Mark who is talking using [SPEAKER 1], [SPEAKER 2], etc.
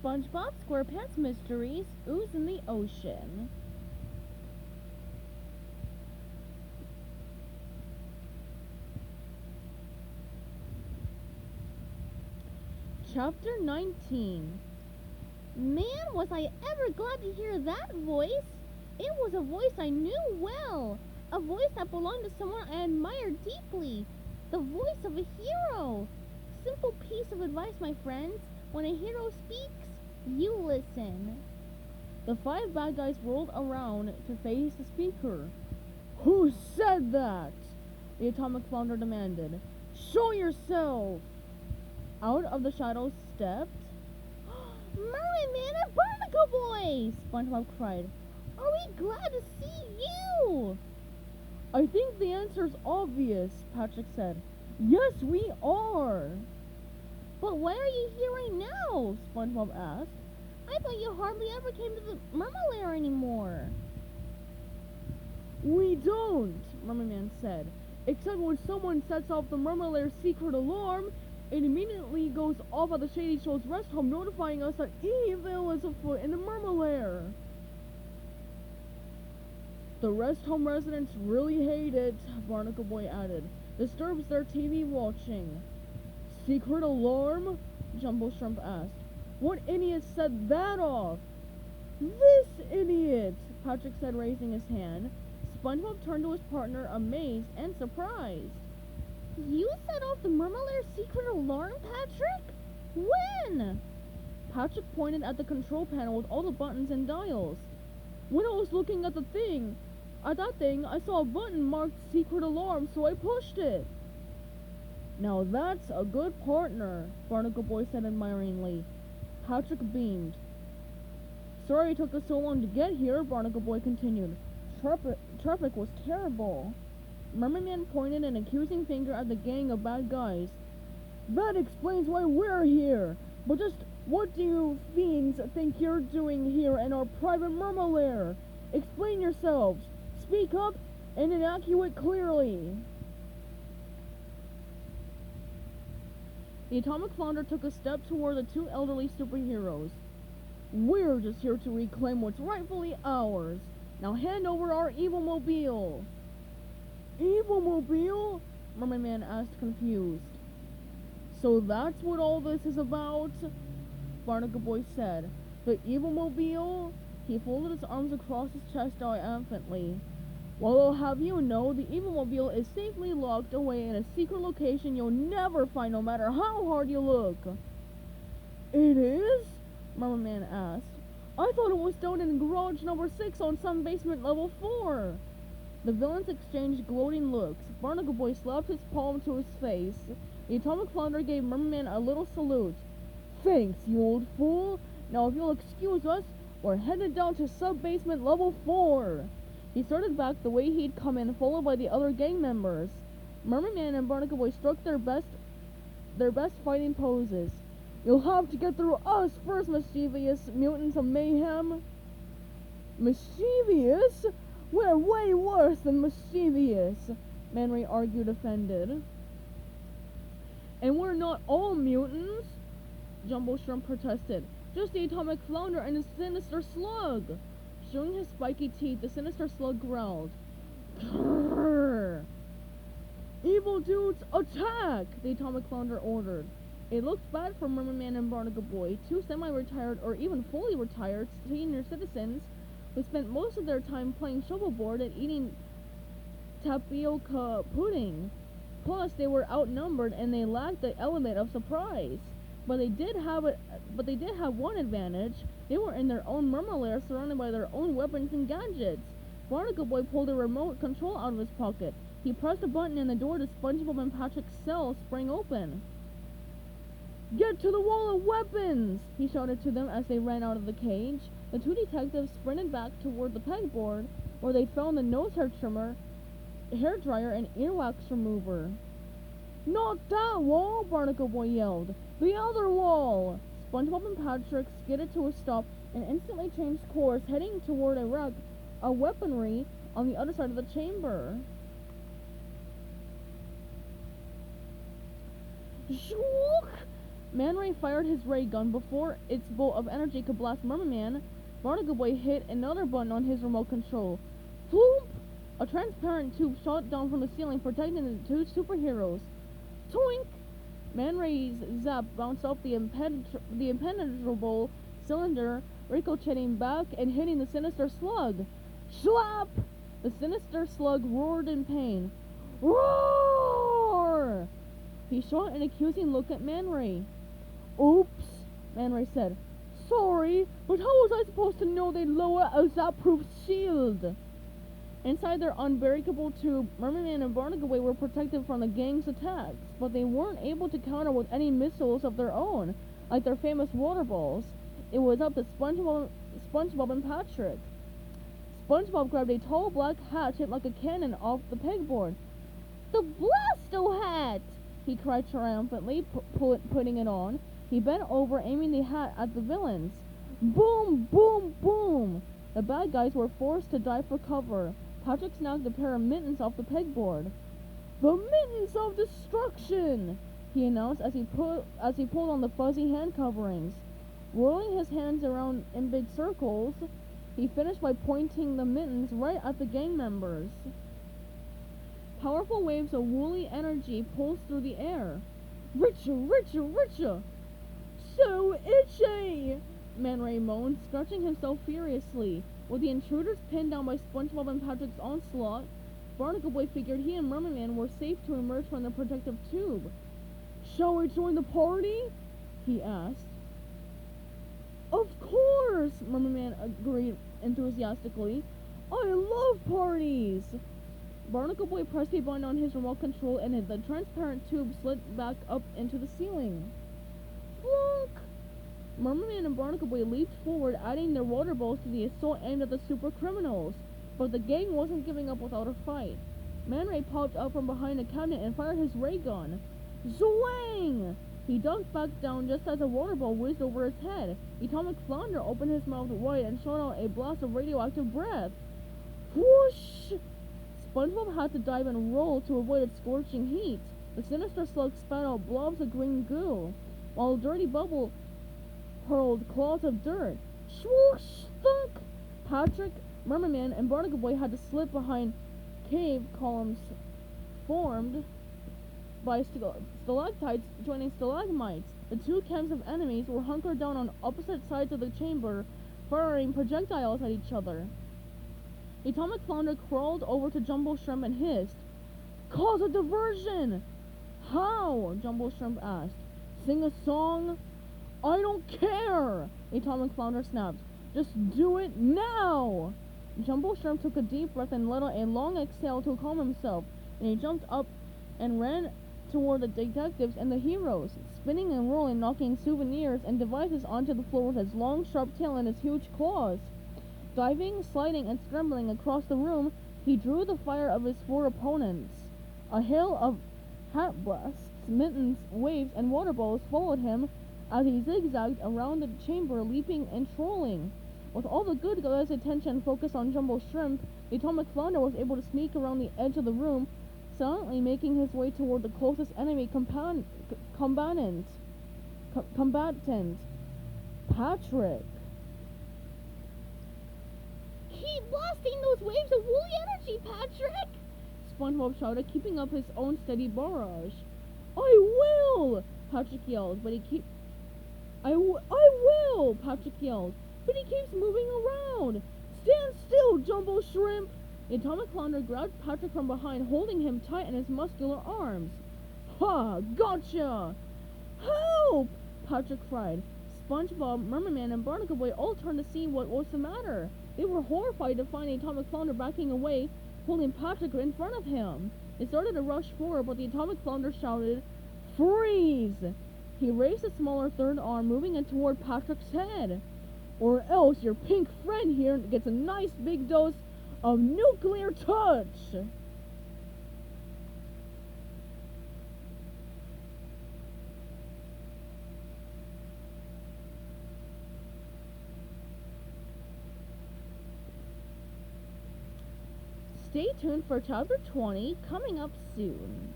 [SPEAKER 1] SpongeBob SquarePants Mysteries, Ooze in the Ocean. Chapter 19. Man, was I ever glad to hear that voice! It was a voice I knew well, a voice that belonged to someone I admired deeply, the voice of a hero. Simple piece of advice, my friends. When a hero speaks, you listen. The 5 bad guys whirled around to face the speaker. Who said that? The atomic flounder demanded. Show yourself! Out of the shadows stepped Mermaid Man and Barnacle Boy! SpongeBob cried. Are we glad to see you? I think the answer's obvious, Patrick said. Yes, we are. But why are you here right now? SpongeBob asked. I thought you hardly ever came to the Mermaid Lair anymore. We don't, Mermaid Man said. Except when someone sets off the Mermaid Lair's secret alarm, it immediately goes off at the Shady Show's rest home, notifying us that evil is afoot in the Mermaid Lair. The rest home residents really hate it, Barnacle Boy added. Disturbs their TV watching. Secret alarm? Jumbo Shrimp asked. What idiot set that off? This idiot, Patrick said, raising his hand. SpongeBob turned to his partner, amazed and surprised. You set off the Mermaid Lair's secret alarm, Patrick? When? Patrick pointed at the control panel with all the buttons and dials. When I was looking at that thing, I saw a button marked secret alarm, so I pushed it. Now that's a good partner, Barnacle Boy said admiringly. Patrick beamed. Sorry it took us so long to get here, Barnacle Boy continued. Traffic was terrible. Mermaid Man pointed an accusing finger at the gang of bad guys. That explains why we're here. But just what do you fiends think you're doing here in our private Mermaid Lair? Explain yourselves. Speak up and enunciate clearly. The atomic flounder took a step toward the 2 elderly superheroes. We're just here to reclaim what's rightfully ours. Now hand over our evil mobile. Evil mobile? Mermaid Man asked, confused. So that's what all this is about? Barnacle Boy said. The evil mobile? He folded his arms across his chest triumphantly. Well, I'll have you know, the evil mobile is safely locked away in a secret location you'll never find no matter how hard you look. It is? Mermaid Man asked. I thought it was down in garage number 6 on some basement level 4. The villains exchanged gloating looks. Barnacle Boy slapped his palm to his face. The atomic flounder gave Mermaid Man a little salute. Thanks, you old fool. Now if you'll excuse us, we're headed down to sub-basement level 4. He started back the way he'd come in, followed by the other gang members. Mermaid Man and Barnacle Boy struck their best fighting poses. You'll have to get through us first, mischievous mutants of mayhem. Mischievous? We're way worse than mischievous, Manray argued, offended. And we're not all mutants, Jumbo Shrimp protested. Just the atomic flounder and the sinister slug. Showing his spiky teeth, the sinister slug growled. Grrr. Evil dudes, attack! The atomic flounder ordered. It looked bad for Mermaid Man and Barnacle Boy, 2 semi-retired or even fully retired senior citizens who spent most of their time playing shuffleboard and eating tapioca pudding. Plus, they were outnumbered and they lacked the element of surprise. But they did have one advantage. They were in their own Mermaid Lair, surrounded by their own weapons and gadgets. Barnacle Boy pulled a remote control out of his pocket. He pressed a button and the door to SpongeBob and Patrick's cell sprang open. Get to the wall of weapons! He shouted to them as they ran out of the cage. The 2 detectives sprinted back toward the pegboard, where they found the nose hair trimmer, hair dryer, and earwax remover. Not that wall! Barnacle Boy yelled. The other wall! SpongeBob and Patrick skidded to a stop and instantly changed course, heading toward a rack of weaponry on the other side of the chamber. Shwook! Man Ray fired his ray gun before its bolt of energy could blast Merman. Barnacle Boy hit another button on his remote control. Floop! A transparent tube shot down from the ceiling, protecting the two superheroes. Toink! Man Ray's zap bounced off the impenetrable cylinder, ricocheting back and hitting the sinister slug. Slap! The sinister slug roared in pain. Roar! He shot an accusing look at Man Ray. Oops, Man Ray said. Sorry, but how was I supposed to know they'd lower a zap-proof shield? Inside their unbreakable tube, Merman and Barnacle Boy were protected from the gang's attacks, but they weren't able to counter with any missiles of their own, like their famous water balls. It was up to SpongeBob and Patrick. SpongeBob grabbed a tall black hat shaped like a cannon off the pegboard. The Blasto hat! He cried triumphantly, putting it on. He bent over, aiming the hat at the villains. Boom! Boom! Boom! The bad guys were forced to dive for cover. Patrick snagged a pair of mittens off the pegboard. The mittens of destruction! He announced as he pulled on the fuzzy hand coverings. Whirling his hands around in big circles, he finished by pointing the mittens right at the gang members. Powerful waves of woolly energy pulsed through the air. Richer, richer, richer! So itchy! Man Ray moaned, scratching himself furiously. With the intruders pinned down by SpongeBob and Patrick's onslaught, Barnacle Boy figured he and Merman were safe to emerge from the protective tube. Shall we join the party? He asked. Of course! Merman agreed enthusiastically. I love parties! Barnacle Boy pressed a button on his remote control and the transparent tube slid back up into the ceiling. Flunk! Merman and Barnacle Boy leaped forward, adding their water balls to the assault aimed at the super criminals. But the gang wasn't giving up without a fight. Man Ray popped out from behind a cabinet and fired his ray gun. Zwang! He ducked back down just as a water ball whizzed over his head. Atomic Flounder opened his mouth wide and shot out a blast of radioactive breath. Whoosh! SpongeBob had to dive and roll to avoid its scorching heat. The sinister slug spat out blobs of green goo, while Dirty Bubble hurled clods of dirt. Swoosh! Thunk! Patrick, Merman, and Barnacle Boy had to slip behind cave columns formed by stalactites joining stalagmites. The two camps of enemies were hunkered down on opposite sides of the chamber, firing projectiles at each other. Atomic Flounder crawled over to Jumbo Shrimp and hissed, Cause a diversion! How? Jumbo Shrimp asked. Sing a song? I don't care! Atomic Flounder snapped. Just do it now! Jumbo Shrimp took a deep breath and let out a long exhale to calm himself, and he jumped up and ran toward the detectives and the heroes, spinning and rolling, knocking souvenirs and devices onto the floor with his long, sharp tail and his huge claws. Diving, sliding, and scrambling across the room, he drew the fire of his four opponents. A hail of hat blasts, mittens, waves, and water balls followed him as he zigzagged around the chamber, leaping and trolling. With all the good guys' attention focused on Jumbo Shrimp, the Atomic Flounder was able to sneak around the edge of the room, silently making his way toward the closest enemy combatant, Patrick. Keep blasting those waves of woolly energy, Patrick! SpongeBob shouted, keeping up his own steady barrage. I will! Patrick yelled, but I will! Patrick yelled, but he keeps moving around! Stand still, Jumbo Shrimp! The Atomic Flounder grabbed Patrick from behind, holding him tight in his muscular arms. Ha! Gotcha! Help! Patrick cried. SpongeBob, Merman, and Barnacle Boy all turned to see what was the matter. They were horrified to find the Atomic Flounder backing away, holding Patrick in front of him. They started to rush forward, but the Atomic Flounder shouted, Freeze! He raised a smaller third arm, moving it toward Patrick's head. Or else your pink friend here gets a nice big dose of nuclear touch! Stay tuned for chapter 20 coming up soon.